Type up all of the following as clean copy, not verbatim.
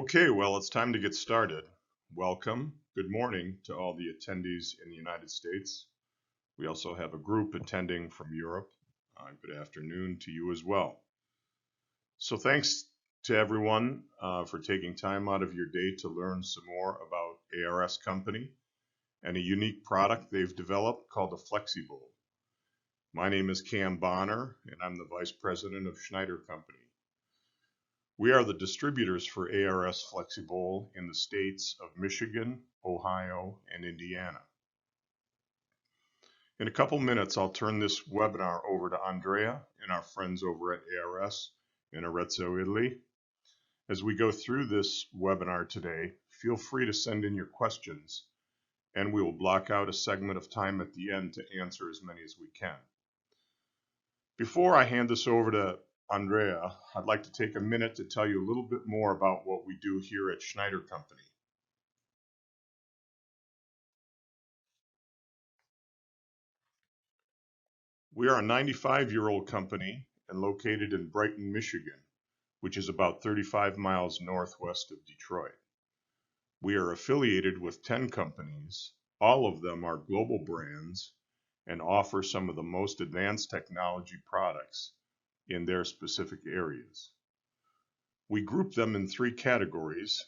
Okay, well, it's time to get started. Welcome. Good morning to all the attendees in the United States. We also have a group attending from Europe. Good afternoon to you as well. So thanks to everyone for taking time out of your day to learn some more about ARS Company and a unique product they've developed called the Flexibowl. My name is Cam Bonner, and I'm the Vice President of Schneider Company. We are the distributors for ARS Flexibowl in the states of Michigan, Ohio, and Indiana. In a couple minutes, I'll turn this webinar over to Andrea and our friends over at ARS in Arezzo, Italy. As we go through this webinar today, feel free to send in your questions, and we will block out a segment of time at the end to answer as many as we can. Before I hand this over to Andrea, I'd like to take a minute to tell you a little bit more about what we do here at Schneider Company. We are a 95-year-old company and located in Brighton, Michigan, which is about 35 miles northwest of Detroit. We are affiliated with 10 companies. All of them are global brands and offer some of the most advanced technology products in their specific areas. We group them in three categories: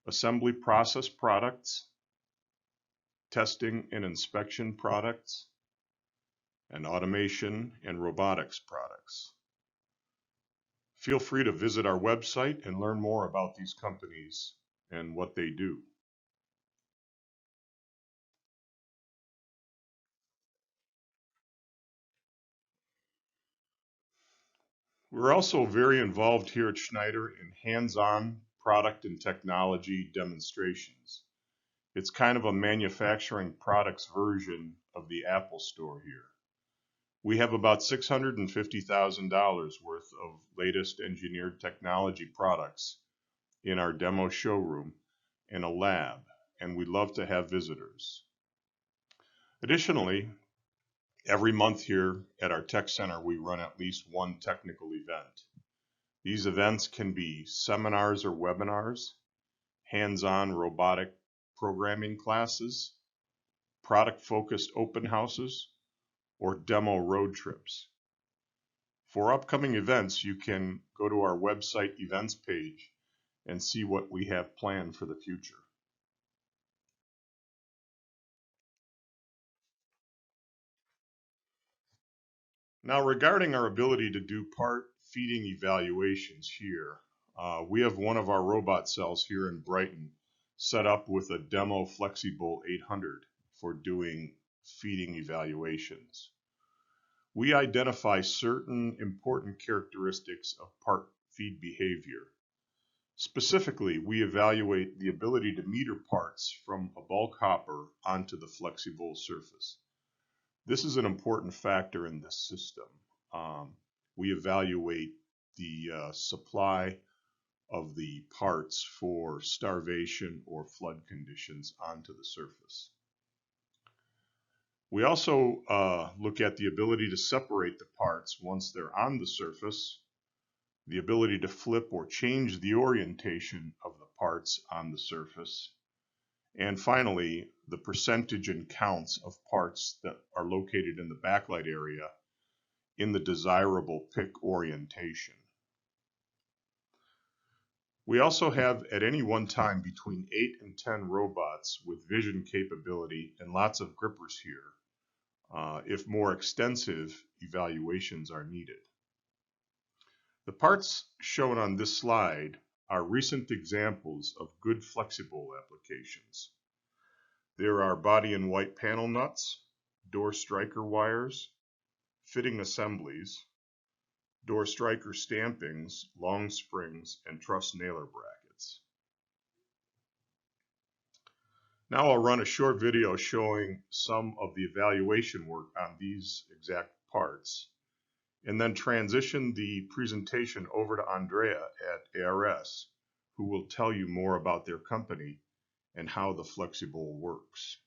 assembly process products, testing and inspection products, and automation and robotics products. Feel free to visit our website and learn more about these companies and what they do. We're also very involved here at Schneider in hands-on product and technology demonstrations. It's kind of a manufacturing products version of the Apple Store here. We have about $650,000 worth of latest engineered technology products in our demo showroom and a lab, and we love to have visitors. Additionally, every month here at our tech center, we run at least one technical event. These events can be seminars or webinars, hands-on robotic programming classes, product-focused open houses, or demo road trips. For upcoming events, you can go to our website events page and see what we have planned for the future. Now, regarding our ability to do part feeding evaluations here, we have one of our robot cells here in Brighton set up with a demo Flexibowl 800 for doing feeding evaluations. We identify certain important characteristics of part feed behavior. Specifically, we evaluate the ability to meter parts from a bulk hopper onto the Flexibowl surface. This is an important factor in this system. We evaluate the supply of the parts for starvation or flood conditions onto the surface. We also look at the ability to separate the parts once they're on the surface, the ability to flip or change the orientation of the parts on the surface, and finally, the percentage and counts of parts that are located in the backlight area in the desirable pick orientation. We also have at any one time between 8 and 10 robots with vision capability and lots of grippers here, if more extensive evaluations are needed. The parts shown on this slide are recent examples of good Flexibowl applications. There are body and white panel nuts, door striker wires, fitting assemblies, door striker stampings, long springs, and truss nailer brackets. Now I'll run a short video showing some of the evaluation work on these exact parts, and then transition the presentation over to Andrea at ARS, who will tell you more about their company and how the Flexibowl works.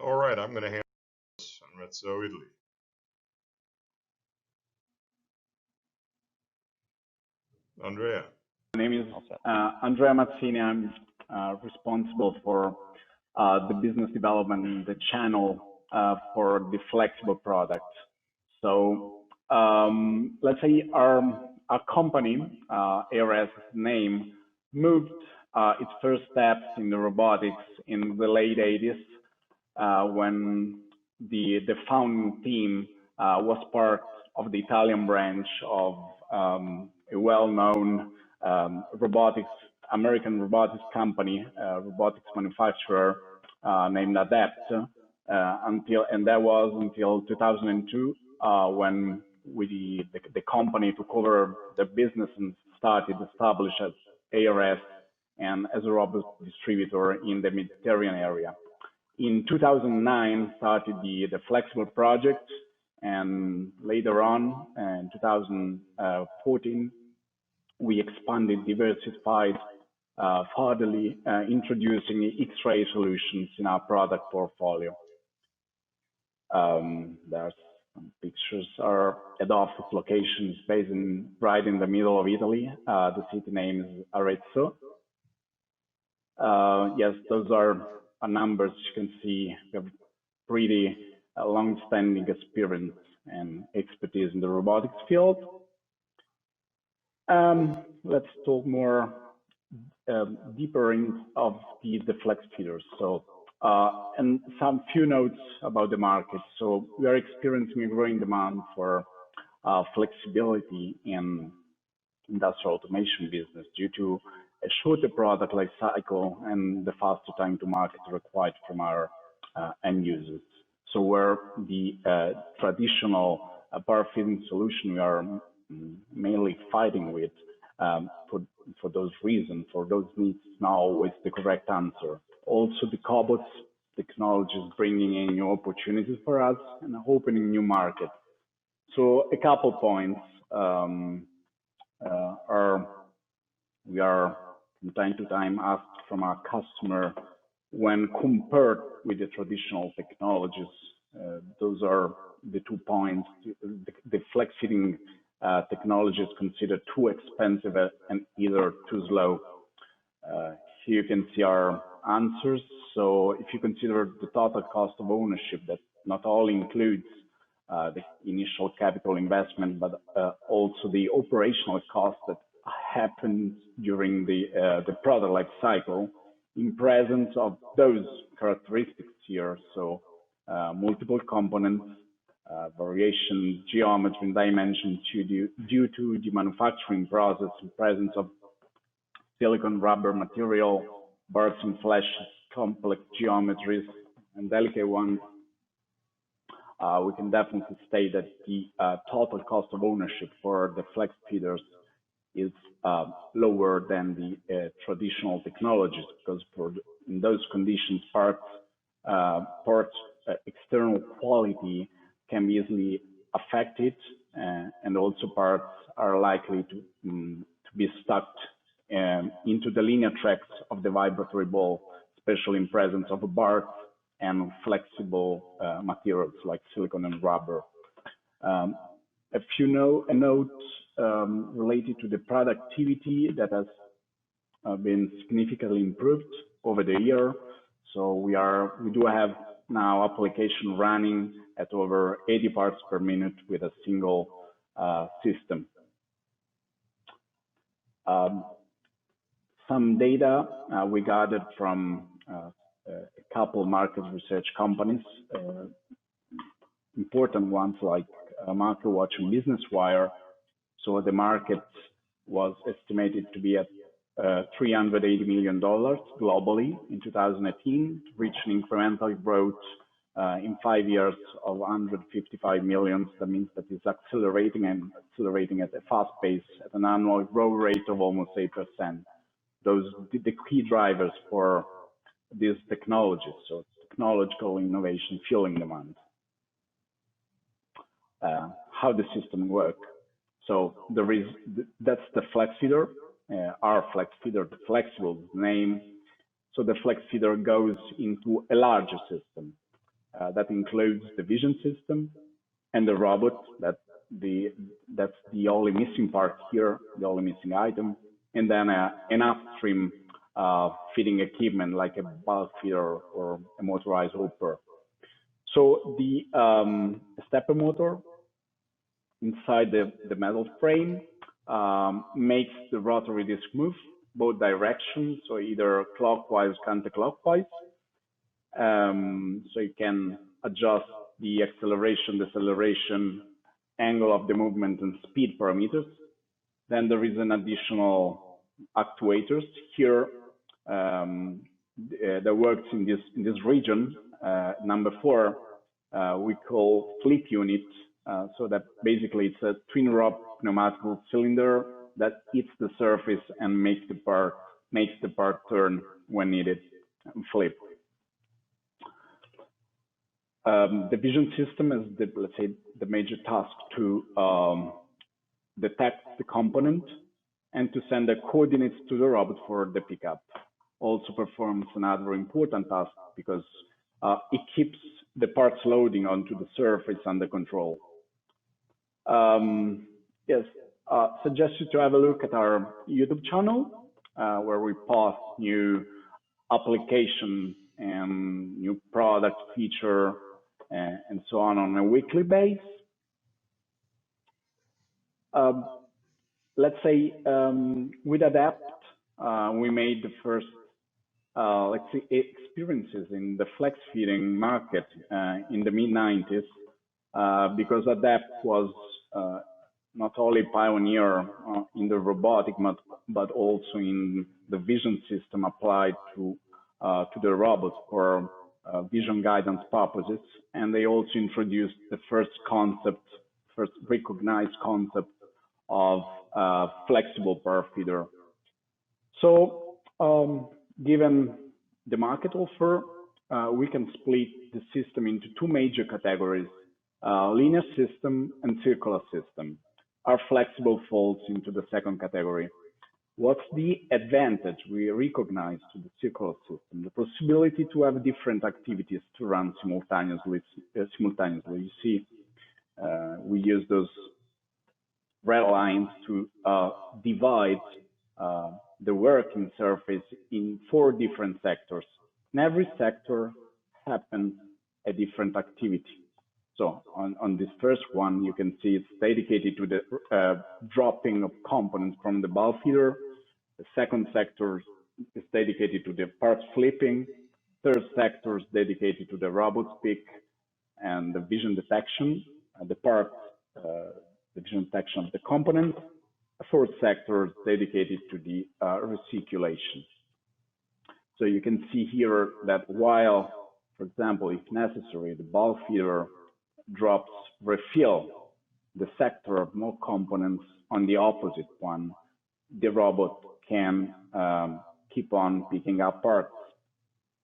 All right, I'm going to hand this on Rezzo Italy. Andrea. My name is Andrea Mazzini. I'm responsible for the business development and the channel for the Flexibowl product. So let's say our company, ARS name, moved its first steps in the robotics in the late 80s when the founding team was part of the Italian branch of a well-known American robotics company, robotics manufacturer named Adept, and that was until 2002 when the company took over the business and started established as ARS and as a robot distributor in the Mediterranean area. In 2009, started the Flexibowl project, and later on, in 2014, we expanded, diversified, furtherly introducing X-ray solutions in our product portfolio. There's some pictures are at office locations based right in the middle of Italy. The city name is Arezzo. Yes, those are numbers. You can see we have pretty long-standing experience and expertise in the robotics field. Let's talk more deeper of the flex feeders. So, and some few notes about the market. So we are experiencing a growing demand for flexibility in industrial automation business due to a shorter product life cycle and the faster time to market required from our end users. So where the traditional power feeding solution we are mainly fighting with for those reasons, for those needs, now always the correct answer. Also, the cobots technology is bringing in new opportunities for us and opening new markets. So a couple points we are from time to time asked from our customer when compared with the traditional technologies. Those are the 2 points. The flex feeding technology is considered too expensive and either too slow. Here you can see our answers. So if you consider the total cost of ownership, that not only includes the initial capital investment, but also the operational cost that happens during the product life cycle in presence of those characteristics here. So multiple components, variation, geometry, and dimension due to the manufacturing process in presence of silicon rubber material, bars and flashes, complex geometries, and delicate ones. We can definitely state that the total cost of ownership for the flex feeders is lower than the traditional technologies, because in those conditions, parts external quality can be easily affected, and also parts are likely to be stuck into the linear tracks of the vibratory ball, especially in presence of bars and flexible materials like silicon and rubber. A note related to the productivity that has been significantly improved over the year. So we do have now application running at over 80 parts per minute with a single system. Some data we gathered from a couple market research companies, important ones like MarketWatch and Business Wire. So the market was estimated to be at $380 million globally in 2018, to reach an incremental growth in 5 years of 155 million. That means that it's accelerating at a fast pace at an annual growth rate of almost 8%. Those the key drivers for these technologies. So technological innovation fueling demand. How the system work. So that's the flex feeder, our flex feeder, the Flexibowl name. So the flex feeder goes into a larger system. that includes the vision system and the robot. That's the only missing part here, the only missing item, and then an upstream feeding equipment like a bulk feeder or a motorized hopper. So the stepper motor inside the metal frame makes the rotary disc move both directions, so either clockwise, counterclockwise. So you can adjust the acceleration, deceleration, angle of the movement, and speed parameters. Then there is an additional actuators here that works in this region. Number 4, we call flip unit. So that basically it's a twin rod pneumatic cylinder that hits the surface and makes the part turn when needed and flip. The vision system is let's say the major task to detect the component and to send the coordinates to the robot for the pickup. Also performs another important task because it keeps the parts loading onto the surface under control. Yes, suggest you to have a look at our YouTube channel where we post new application and new product feature and so on a weekly basis. Let's say with Adapt, we made the first let's say experiences in the flex feeding market in the mid-90s because Adapt was not only pioneer in the robotic, but also in the vision system applied to the robots for vision guidance purposes. And they also introduced the first recognized concept of flexible power feeder. So given the market offer, we can split the system into 2 major categories, linear system and circular system. Our flexible falls into the second category. What's the advantage we recognize to the circular system? The possibility to have different activities to run simultaneously. You see, we use those red lines to divide the working surface in 4 different sectors. In every sector happens a different activity. So on this first one, you can see it's dedicated to the dropping of components from the bow feeder. The second sector is dedicated to the parts flipping. Third sector is dedicated to the robot's pick and the vision detection, the vision detection of the component. The fourth sector is dedicated to the recirculation. So you can see here that while, for example, if necessary, the bow feeder drops refill the sector of more components on the opposite one, the robot can keep on picking up parts.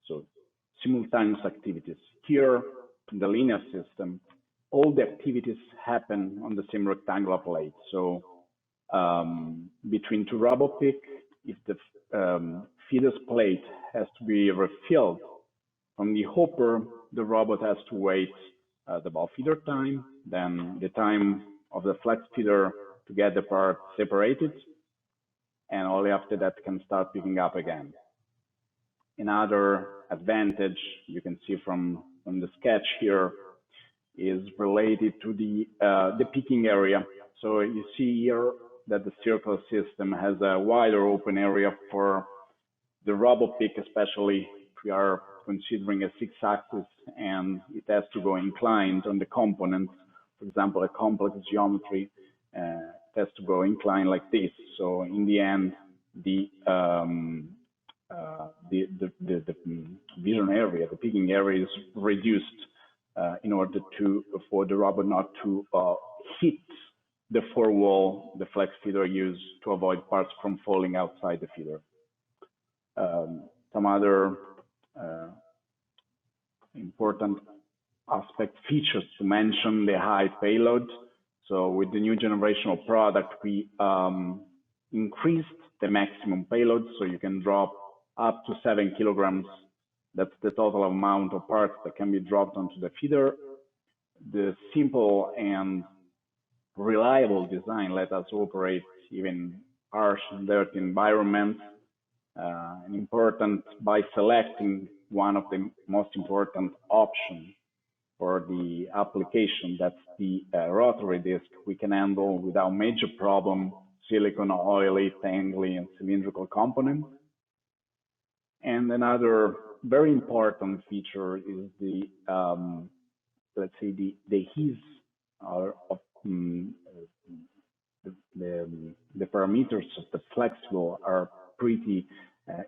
So simultaneous activities. Here in the linear system, all the activities happen on the same rectangular plate. So between 2 robot pick, if the feeder's plate has to be refilled from the hopper, the robot has to wait the bow feeder time, then the time of the flex feeder to get the part separated, and only after that can start picking up again. Another advantage you can see from the sketch here is related to the picking area. So you see here that the circular system has a wider open area for the robot pick, especially if we are considering a 6-axis and it has to go inclined on the component. For example, a complex geometry has to go inclined like this. So in the end, the vision area, the picking area is reduced in order for the robot not to hit the 4-wall the flex feeder use to avoid parts from falling outside the feeder. Some other important aspect features to mention: the high payload. So with the new generational product, we increased the maximum payload, so you can drop up to 7 kilograms That's the total amount of parts that can be dropped onto the feeder. The simple and reliable design let us operate even harsh and dirty environments, and important by selecting one of the most important options for the application. That's the rotary disc. We can handle without major problem silicon, oily, tangly, and cylindrical components. And another very important feature is the, let's say, the ease of the parameters of the Flexibowl are pretty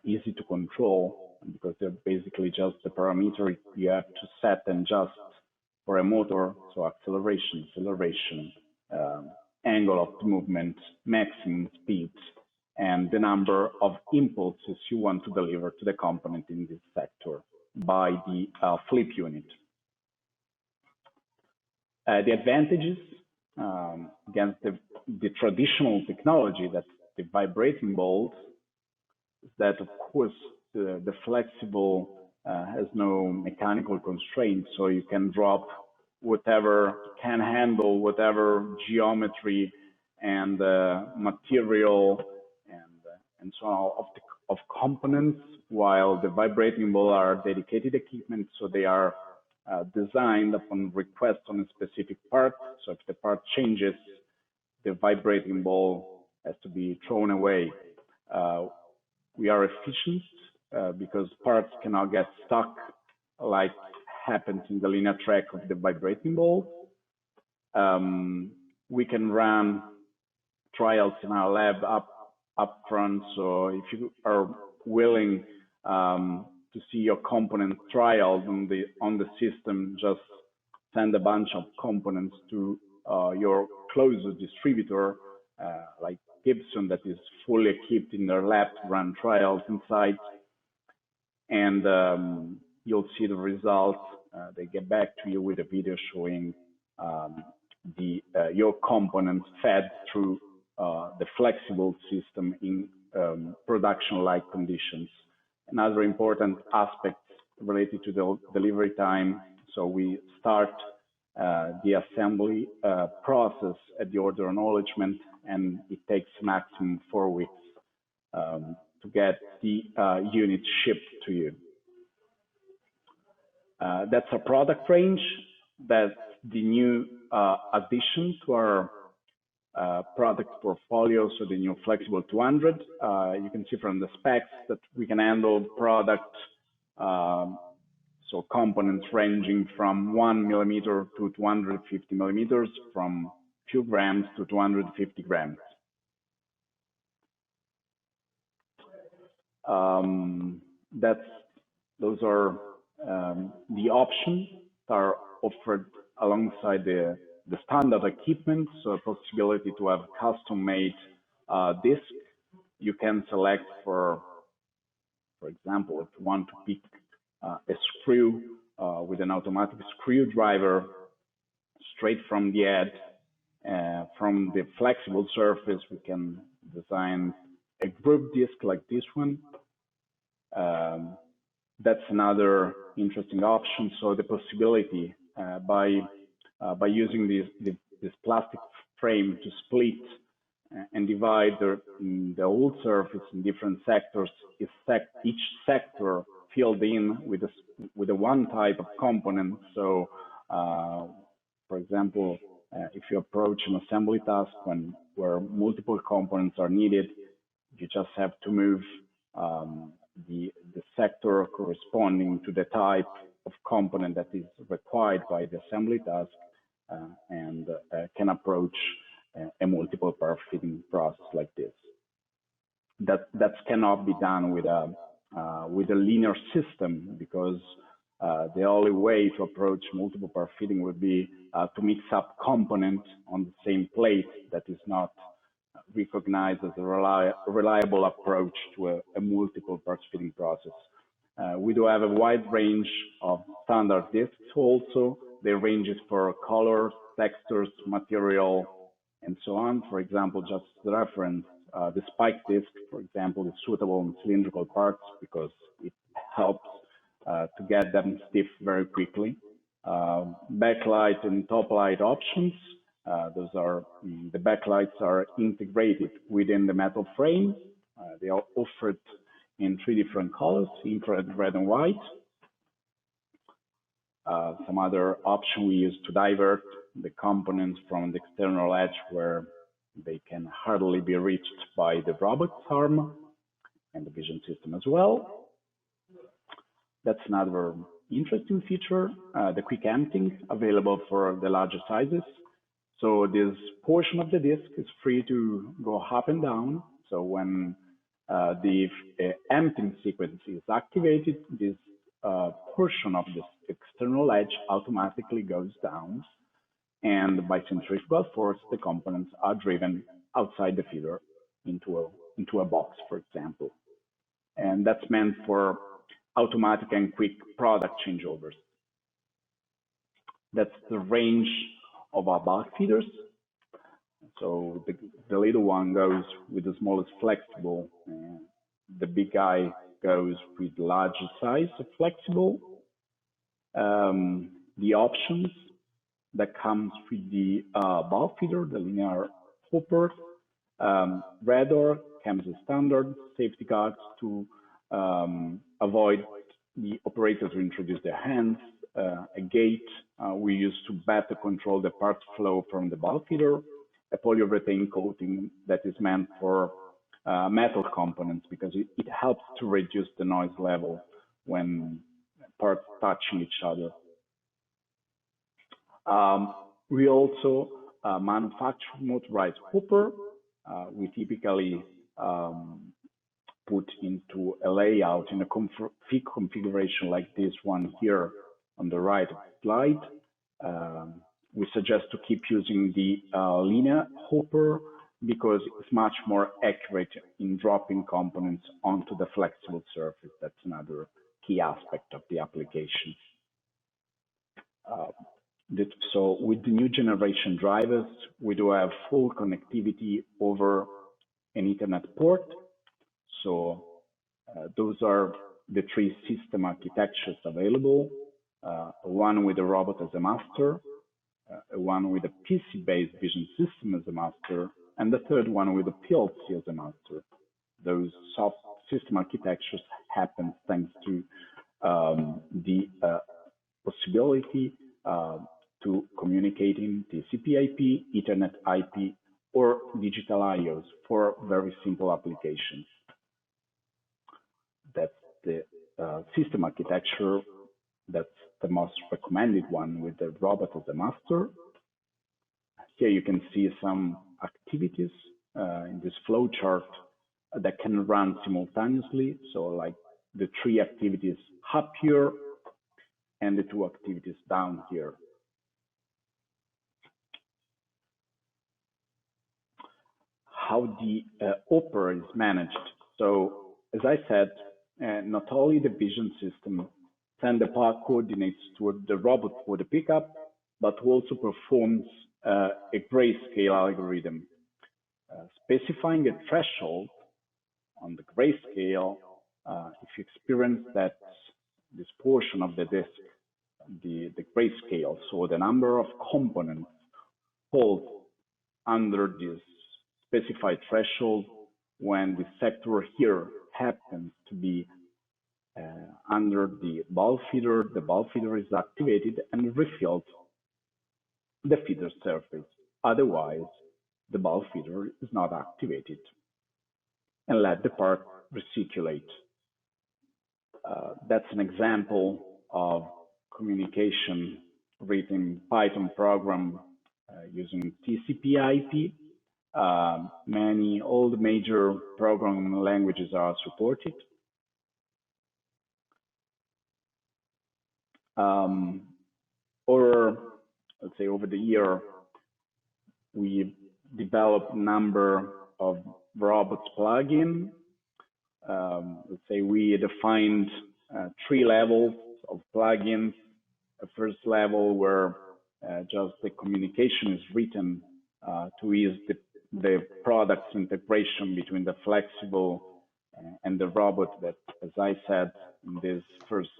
easy to control, because they're basically just the parameter you have to set and adjust for a motor. So acceleration, acceleration, angle of the movement, maximum speed, and the number of impulses you want to deliver to the component in this sector by the flip unit. The advantages against the traditional technology, that's the vibrating bolt, is that, of course, the Flexibowl has no mechanical constraints, so you can drop whatever, can handle whatever geometry and material and so on of components, while the vibrating bowl are dedicated equipment, so they are designed upon request on a specific part. So if the part changes, the vibrating bowl has to be thrown away. We are efficient because parts cannot get stuck like happens in the linear track of the vibrating bowl. We can run trials in our lab up front. So if you are willing to see your component trials on the system, just send a bunch of components to your closest distributor, like Gibson, that is fully equipped in their lab to run trials inside, and you'll see the results. They get back to you with a video showing your components fed through the Flexibowl system in production-like conditions. Another important aspect related to the delivery time. So we start the assembly process at the order acknowledgement, and it takes maximum 4 weeks to get the unit shipped to you. That's our product range. That's the new addition to our product portfolio, so the new Flexibowl 200. You can see from the specs that we can handle product, so components ranging from 1 millimeter to 250 millimeters, from few grams to 250 grams. Those are the options that are offered alongside the standard equipment. So a possibility to have custom-made disc. You can select for example, if you want to pick a screw with an automatic screwdriver straight from the head, from the flexible surface, we can design a group disc like this one. That's another interesting option. So the possibility by using this plastic frame to split and divide the whole surface in different sectors, each sector filled in with a one type of component. So, for example, if you approach an assembly task where multiple components are needed, you just have to move the sector corresponding to the type of component that is required by the assembly task, and can approach a multiple part fitting process like this. That cannot be done with a linear system, because the only way to approach multiple part fitting would be to mix up components on the same plate. That is not recognized as a reliable approach to a multiple parts fitting process. We do have a wide range of standard discs also. They ranges for colors, textures, material, and so on. For example, just as a reference, the spike disc, for example, is suitable in cylindrical parts because it helps to get them stiff very quickly. Backlight and top light options. Those are the backlights are integrated within the metal frame. They are offered in 3 different colors: infrared, red, and white. Some other option we use to divert the components from the external edge where they can hardly be reached by the robot's arm and the vision system as well. That's another interesting feature, the quick emptying available for the larger sizes. So this portion of the disk is free to go up and down. So when the emptying sequence is activated, this portion of this external edge automatically goes down, and by centrifugal force, the components are driven outside the feeder into a box, for example. And that's meant for automatic and quick product changeovers. That's the range of our bulk feeders. So the little one goes with the smallest Flexibowl, and the big guy goes with larger size of Flexibowl. The options that comes with the bulk feeder, the linear hopper, radar comes as standard, safety guards to avoid the operator to introduce their hands, a gate we use to better control the part flow from the bulk feeder, a polyurethane coating that is meant for metal components because it helps to reduce the noise level when parts touching each other. We also manufacture motorized hopper. We typically put into a layout in a configuration like this one here on the right slide. We suggest to keep using the linear hopper because it's much more accurate in dropping components onto the flexible surface. That's another key aspect of the application. So with the new generation drivers, we do have full connectivity over an Ethernet port. So those are the 3 system architectures available. One with a robot as a master, one with a PC-based vision system as a master, and the third one with a PLC as a master. Those soft system architectures happen thanks to the possibility to communicating TCP/IP, Ethernet IP, or digital IOs for very simple applications. That's the system architecture. That's the most recommended one with the robot as a master. Here you can see some activities in this flow chart that can run simultaneously. So like the 3 activities up here and the 2 activities down here. How the hopper is managed. So as I said, not only the vision system send the power coordinates to the robot for the pickup, but also performs a grayscale algorithm, specifying a threshold on the grayscale. If you experience that this portion of the disk, the grayscale, so the number of components falls under this specified threshold when the sector here happens to be under the bulk feeder is activated and refills the feeder surface. Otherwise, the bulk feeder is not activated and let the part recirculate. That's an example of communication written Python program using TCP/IP. All the major programming languages are supported. Or let's say over the year, we developed a number of robots plugin. Let's say we defined 3 levels of plugins. The first level where just the communication is written to ease the product's integration between the Flexibowl and the robot that, as I said in this first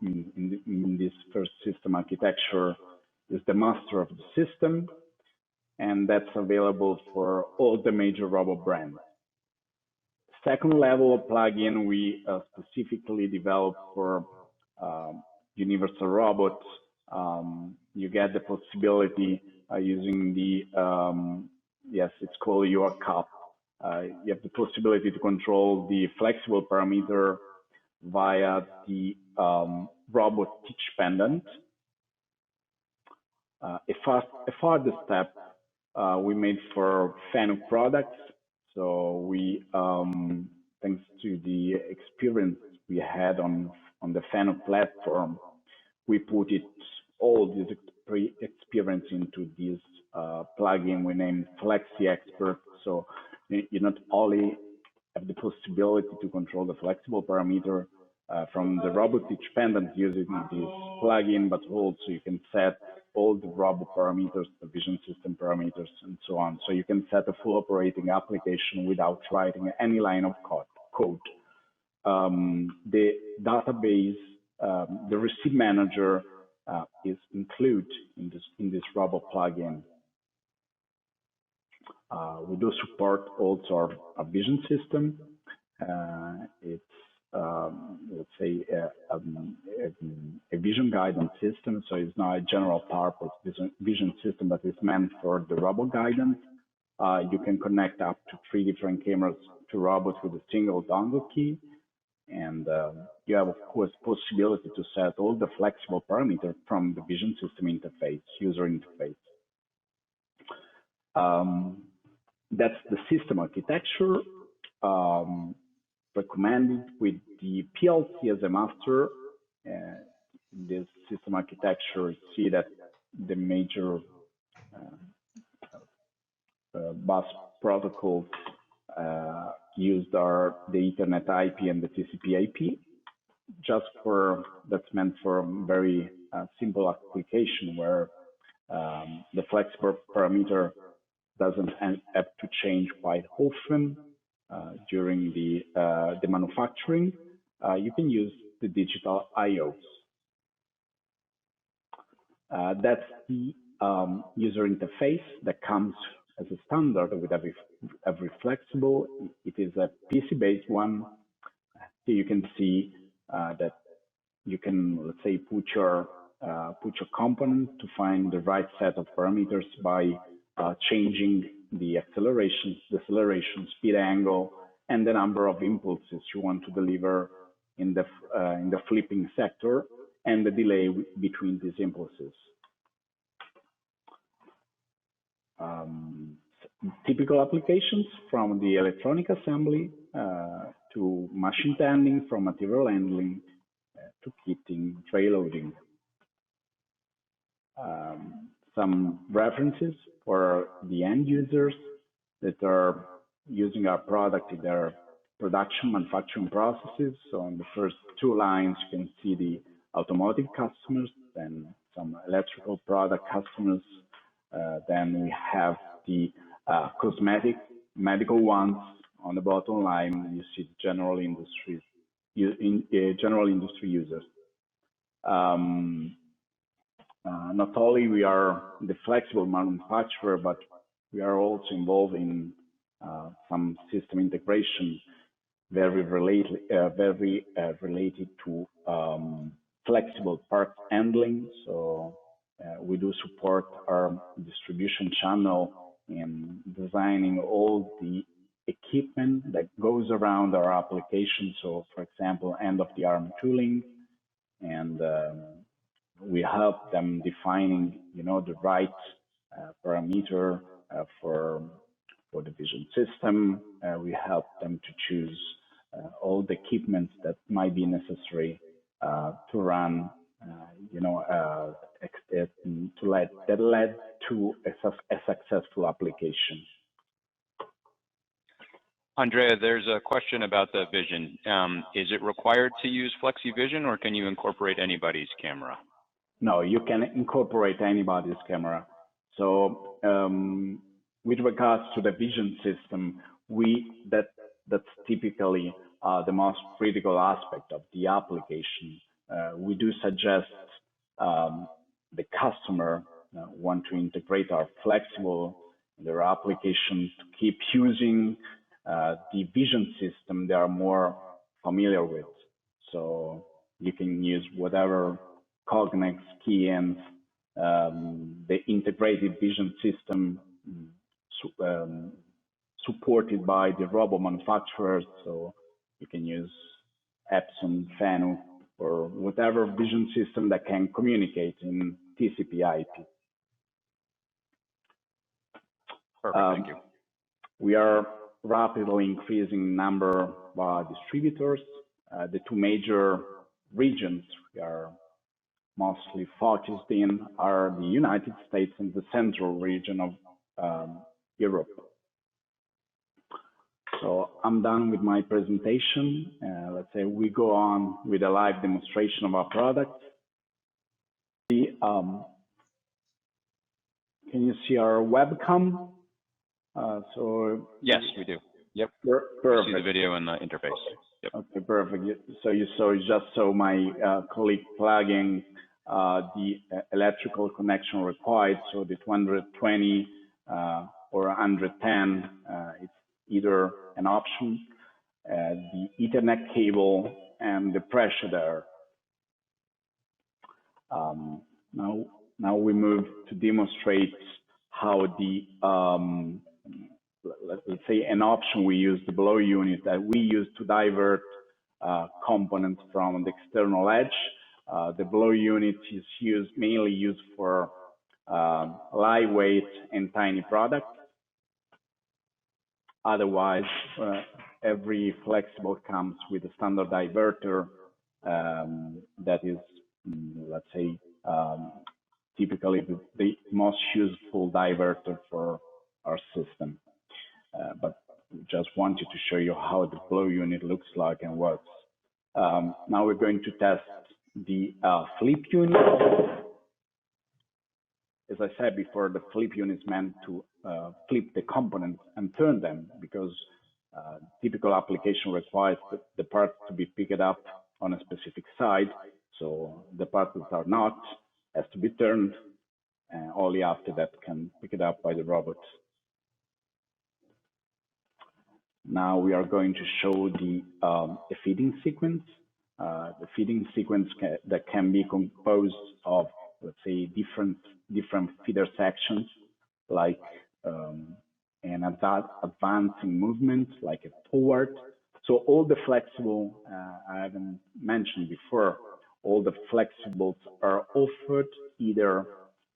in this first system architecture is the master of the system, and that's available for all the major robot brands. Second level of plugin we specifically developed for universal robots. You get the possibility using the, yes, it's called your cup. You have the possibility to control the flexible parameter via the robot teach pendant. A further step we made for FANUC products. So we, thanks to the experience we had on the FANUC platform, we put all this experience into this plugin we named Flexi Expert. So you not only have the possibility to control the flexible parameter from the robot teach pendant using this plugin, but also you can set all the robot parameters, the vision system parameters, and so on. So you can set a full operating application without writing any line of code. The database, the receipt manager is included in this robot plugin. We do support also our vision system. It's let's say a vision guidance system, so it's not a general purpose vision system, but it's meant for the robot guidance. You can connect up to 3 different cameras to robots with a single dongle key, and you have, of course, possibility to set all the flexible parameters from the vision system interface, user interface. That's the system architecture. Recommended with the PLC as a master. In this system architecture, you see that the major bus protocols used are the Ethernet IP and the TCP IP. Just for, that's meant for a very simple application where the flexible parameter doesn't have to change quite often. During the manufacturing, you can use the digital IOs. That's the user interface that comes as a standard with every flexible. It is a PC-based one. Here you can see that you can, let's say, put your component to find the right set of parameters by changing the acceleration, deceleration, speed angle, and the number of impulses you want to deliver in the flipping sector, and the delay between these impulses. Typical applications from the electronic assembly to machine tending, from material handling to kitting, tray loading. Some references for the end users that are using our product in their production manufacturing processes. So on the first 2 lines, you can see the automotive customers, then some electrical product customers. Then we have the cosmetic, medical ones. On the bottom line, you see general industry users. Not only we are the flexible manufacturer, but we are also involved in some system integration very related to flexible parts handling. So we do support our distribution channel in designing all the equipment that goes around our application. So, for example, end-of-the-arm tooling, and we help them defining, the right parameter for the vision system. We help them to choose all the equipment that might be necessary to run, that led to a successful application. Andrea, there's a question about the vision. Is it required to use FlexiVision, or can you incorporate anybody's camera? No, you can incorporate anybody's camera. So with regards to the vision system, that's typically the most critical aspect of the application. we do suggest the customer want to integrate our Flexibowl in their application to keep using the vision system they are more familiar with. So you can use whatever Cognex key ends, the integrated vision system supported by the robot manufacturers. So you can use Epson, Fanuc, or whatever vision system that can communicate in TCP/IP. Perfect, thank you. We are rapidly increasing number of distributors. The two major regions we are mostly focused in are the United States and the central region of Europe. So I'm done with my presentation. Let's say we go on with a live demonstration of our product. Can you see our webcam? So yes, we do. Yep. Perfect. We see the video and the interface. Yep. Okay, perfect. So you just saw my colleague plugging the electrical connection required. So the 220 or 110, it's either an option. The Ethernet cable and the pressure there. Now we move to demonstrate how the let's say an option we use, the blow unit that we use to divert components from the external edge. The blow unit is mainly used for lightweight and tiny products. Otherwise, every Flexibowl comes with a standard diverter that is, let's say, typically the most useful diverter for our system. But just wanted to show you how the blow unit looks like and works. Now we're going to test the flip unit. As I said before, the flip unit is meant to flip the components and turn them, because typical application requires the parts to be picked up on a specific side. So the parts that are not has to be turned, and only after that can pick it up by the robot. Now we are going to show the feeding sequence. The feeding sequence that can be composed of, let's say, different feeder sections, like an advancing movement, like a forward. So all the Flexibowl, I haven't mentioned before, all the Flexibowls are offered either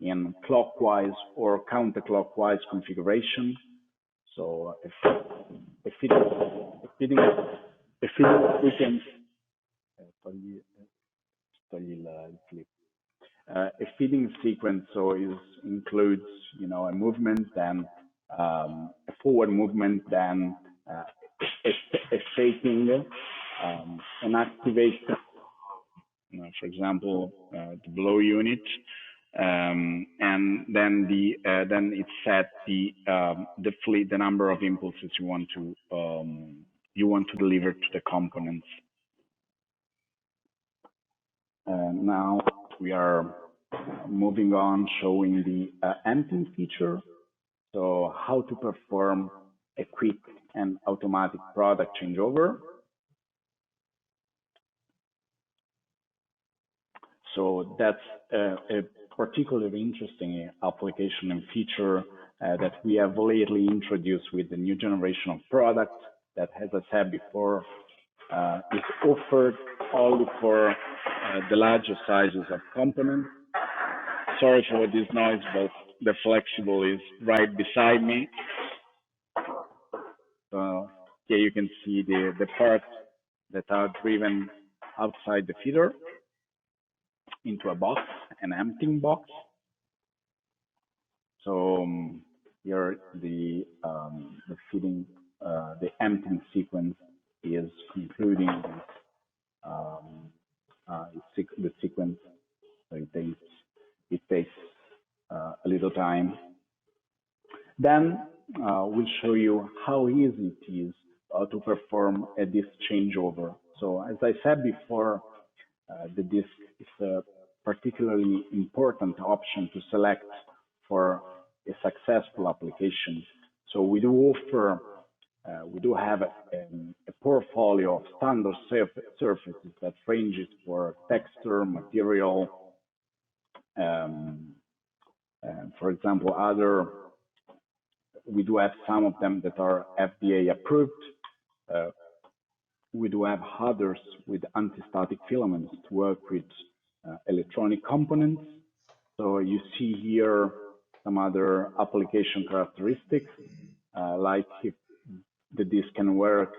in clockwise or counterclockwise configuration. So a feeding sequence, a feeding sequence includes, a movement, then a forward movement, then a shaking, an activation. For example, the blow unit, and then it sets the number of impulses you want to deliver to the components. Now we are moving on, showing the emptying feature. So how to perform a quick and automatic product changeover. So that's a particularly interesting application and feature that we have lately introduced with the new generation of products that, as I said before, is offered only for the larger sizes of components. Sorry for this noise, but the Flexibowl is right beside me. So here you can see the parts that are driven outside the feeder into a box, an emptying box. So here the feeding, the emptying sequence is concluding the sequence. So it takes a little time. Then we'll show you how easy it is to perform this changeover. So as I said before, the disk is a particularly important option to select for a successful application. So we do offer, we do have a portfolio of standard surfaces that ranges for texture, material, for example, we do have some of them that are FDA approved. We do have others with anti-static filaments to work with electronic components. So you see here some other application characteristics, like if the disk can work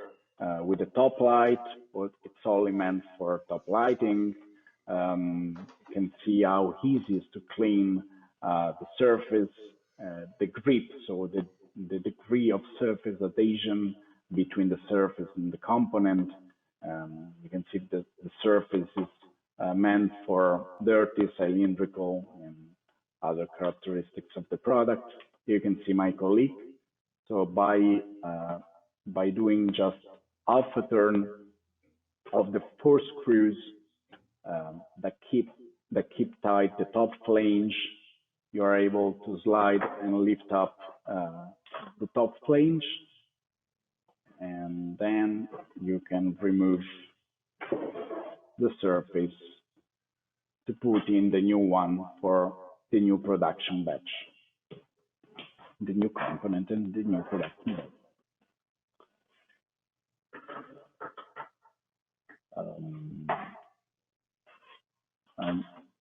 with a top light, or it's only meant for top lighting. You can see how easy it is to clean the surface, the grip, so the degree of surface adhesion between the surface and the component. You can see that the surface is meant for dirty, cylindrical, and other characteristics of the product. Here you can see my colleague. So by doing just half a turn of the 4 screws that keep tight the top flange, you are able to slide and lift up the top flange, and then you can remove the surface to put in the new one for the new production batch, the new component and the new production batch.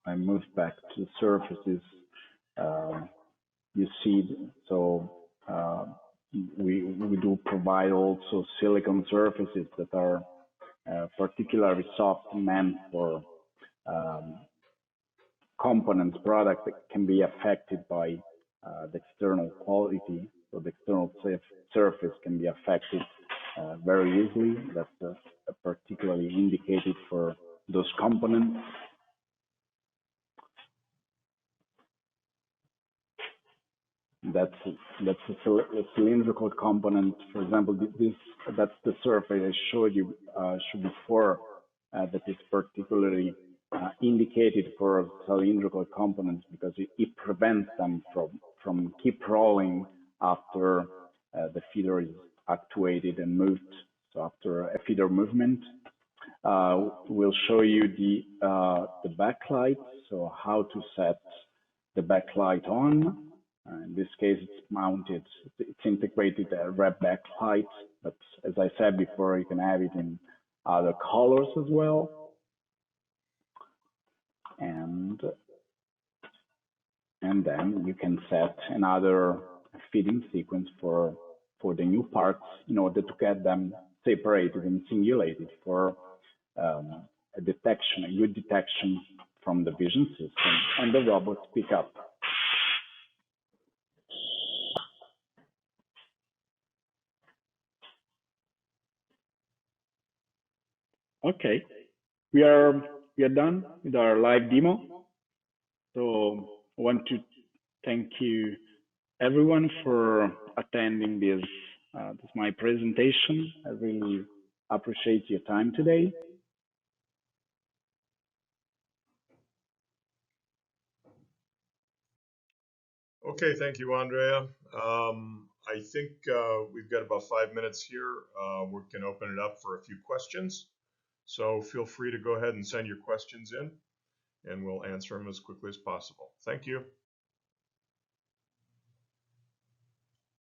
I moved back to the surfaces. You see, so we do provide also silicone surfaces that are particularly soft, meant for components, product that can be affected by the external quality. So the external surface can be affected very easily. That's particularly indicated for those components. That's a cylindrical component. For example, that's the surface I showed you before that is particularly indicated for cylindrical components because it prevents them from keep rolling after the feeder is actuated and moved. So after a feeder movement, we'll show you the backlight. So how to set the backlight on. In this case, it's mounted, it's integrated red backlight, but as I said before, you can have it in other colors as well. And then you can set another feeding sequence for the new parts in order to get them separated and singulated for a good detection from the vision system and the robot pickup. Okay, we are done with our live demo. So I want to thank you everyone for attending this my presentation. I really appreciate your time today. Okay, thank you, Andrea. I think we've got about 5 minutes here. We can open it up for a few questions. So feel free to go ahead and send your questions in, and we'll answer them as quickly as possible. Thank you.